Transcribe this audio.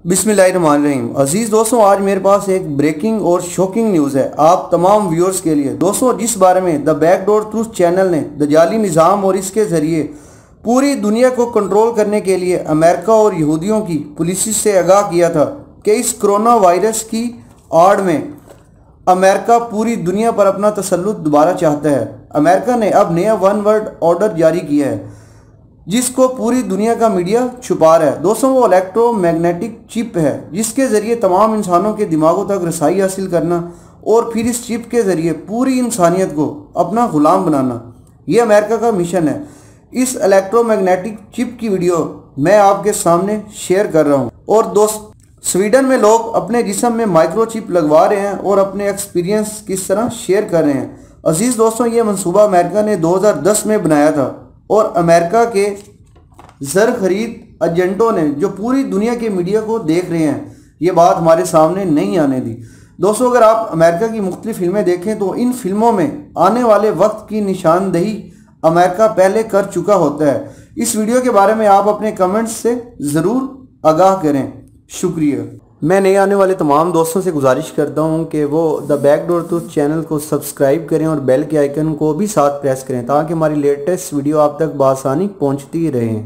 बिस्मिल्लाहिर्रहमानिर्रहीम। अजीज दोस्तों, आज मेरे पास एक ब्रेकिंग और शॉकिंग न्यूज़ है आप तमाम व्यूअर्स के लिए। दोस्तों, जिस बारे में द बैकडोर ट्रूथ चैनल ने दजाली निज़ाम और इसके ज़रिए पूरी दुनिया को कंट्रोल करने के लिए अमेरिका और यहूदियों की पुलिस से आगाह किया था कि इस कोरोना वायरस की आड़ में अमेरिका पूरी दुनिया पर अपना तसल्लुत दोबारा चाहता है। अमेरिका ने अब नया वन वर्ल्ड ऑर्डर जारी किया है जिसको पूरी दुनिया का मीडिया छुपा रहा है। दोस्तों, वो इलेक्ट्रोमैग्नेटिक चिप है जिसके ज़रिए तमाम इंसानों के दिमागों तक रसाई हासिल करना और फिर इस चिप के ज़रिए पूरी इंसानियत को अपना गुलाम बनाना, ये अमेरिका का मिशन है। इस इलेक्ट्रोमैग्नेटिक चिप की वीडियो मैं आपके सामने शेयर कर रहा हूँ। और दोस्त, स्वीडन में लोग अपने जिस्म में माइक्रोचिप लगवा रहे हैं और अपने एक्सपीरियंस किस तरह शेयर कर रहे हैं। अजीज़ दोस्तों, ये मनसूबा अमेरिका ने 2010 में बनाया था और अमेरिका के ज़र खरीद एजेंटों ने, जो पूरी दुनिया के मीडिया को देख रहे हैं, ये बात हमारे सामने नहीं आने दी। दोस्तों, अगर आप अमेरिका की मुख्तलिफ फिल्में देखें तो इन फिल्मों में आने वाले वक्त की निशानदेही अमेरिका पहले कर चुका होता है। इस वीडियो के बारे में आप अपने कमेंट्स से ज़रूर आगाह करें। शुक्रिया। मैं नए आने वाले तमाम दोस्तों से गुजारिश करता हूं कि वो द बैकडोर ट्रूथ चैनल को सब्सक्राइब करें और बेल के आइकन को भी साथ प्रेस करें ताकि हमारी लेटेस्ट वीडियो आप तक बआसानी पहुंचती रहे।